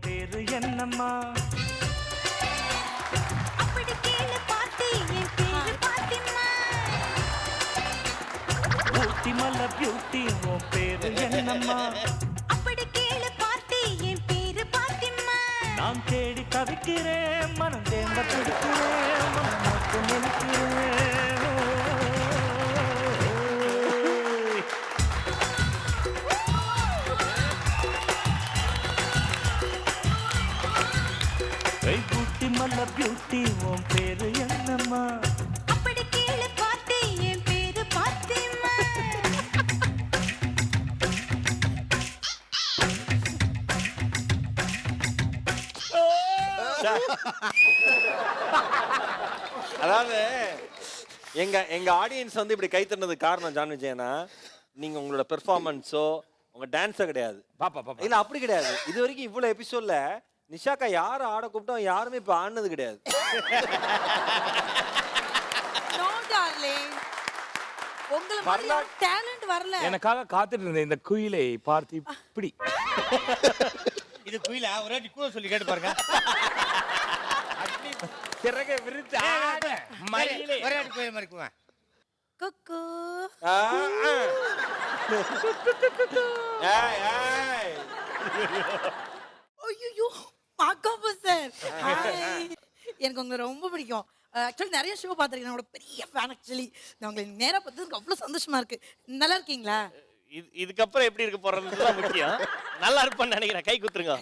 பேரு என்னம்மா? அப்படி கேளு பாட்டி, என் பேரு பாத்திமா. ஊட்டி மல்ல பியூட்டி உன் பேரு என்னம்மா? அப்படி கேளு பாட்டி, என் பேரு பாத்திமா. நான் தேடி தவிக்கிறேன், மனம் தேம்ப துடிக்கிறேன், மனம் மட்டும் நினைக்கிறேன். ஊட்டி மல்ல பியூட்டி உன் பேரு என்னம்மா? அப்படி கேளு பாட்டி, என் பேரு பாத்திமா. அதாவது எங்க ஆடியன்ஸ் வந்து இப்படி கை தட்டினதுக்கு காரணம் ஜான் விஜயனா, நீங்க உங்களோட பெர்ஃபார்மன்ஸோ உங்க டான்ஸோ கிடையாது. பாப்பா இல்ல அப்படி கிடையாது. இது வரைக்கும் இவ்வளவு எபிசோட்ல நிஷாக்கா யாரை ஆட கூப்பிட்டோம் யாருமே இப்ப ஆடினது கிடையாது. நோ டார்லிங், உங்கள மாதிரி டேலண்ட் வரல. எனக்காக காத்துட்டு இருந்தேன் இந்த குயிலை பார்த்து இப்படி. இது குயிலா ஒரு வாட்டி கூட சொல்லி கேட்டு பாருங்க. சிறகை விரித்து ஆட மயிலே. ஒரே வாட்டி குயில் மாதிரி குவா. குக்கு ஆ, ஆ. ஏய், ஏய். ஐயோ மாக்காபு சார், எனக்கு உங்களை ரொம்ப பிடிக்கும். ஆக்சுவலி நிறைய ஷோ பார்த்துருக்கேன், என்னோட பெரிய ஃபேன். ஆக்சுவலி நான் உங்களை நேராக பார்த்ததுக்கு அவ்வளோ சந்தோஷமா இருக்கு. நல்லா இருக்கீங்களா? இதுக்கப்புறம் எப்படி இருக்க போறது தான் முக்கியம். நல்லா இருப்பான்னு நினைக்கிறேன். கை குத்துருங்க.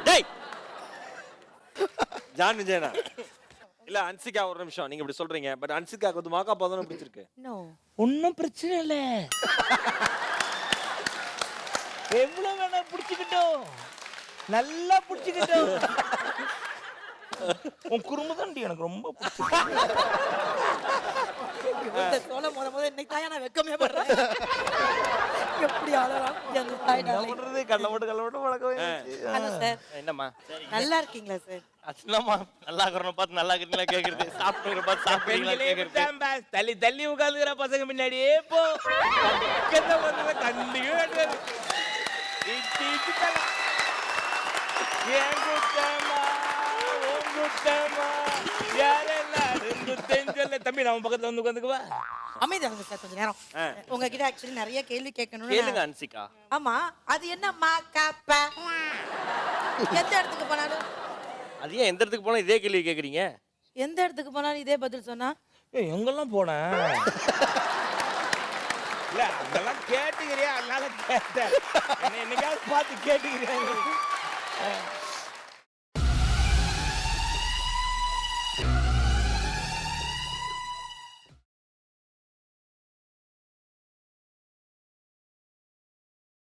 டேய் ஜான் விஜயனா இல்ல அன்சிகா, ஒரு நிமிஷம். நீங்க இப்படி சொல்றீங்க, பட் அன்சிகாக்கு வந்து மாக்கா பாதம் பிடிச்சிருக்கு. நோ, ஒன்னும் பிரச்சனை இல்ல, எவ்வளவு வேணா பிடிச்சுக்கிட்டோம், நல்லா பிடிச்சுக்கிட்டோம். உன் குறும்பு தாண்டி எனக்கு ரொம்ப பிடிச்சிருக்கு. இந்த சோலை முத இன்னைக்கு தான் நான் வெக்கமே படுறேன். எப்படி ஆளலாம் பண்றது கள்ளமட்டு பழக்கவே. சார், என்னம்மா நல்லா இருக்கீங்களா சார்? அச்சலமா நல்லா இருக்கிறவங்க பார்த்து நல்லா இருக்கிறீங்களா கேக்குறது, சாப்பிட்டு பார்த்து சாப்பிட்டீங்களா கேக்குறது. தள்ளி தள்ளி உட்காந்துக்கிற பசங்க முன்னாடியே போ. கண்டிப்பா தம்பி நம்ம பக்கத்துல வந்து உட்காந்துக்குவா. அமைதியாங்க சார் கொஞ்ச நேரம். உங்ககிட்ட ஆக்சுவலி நிறைய கேள்வி கேளுங்க கேட்கணும். அன்சிகா. ஆமா, அது என்ன மாக்காப்ப? எந்த இடத்துக்கு போனாலும் அது ஏன் எந்த இடத்துக்கு போனா இதே கேள்வி கேக்குறீங்க? எந்த இடத்துக்கு போனாலும் இதே பதில் சொன்னா எங்கெல்லாம் போனேன் இல்ல, அதெல்லாம் கேட்டுக்கிறியா, அதனால கேட்டேன். என்னைக்காவது பார்த்து கேட்டுக்கிறியா?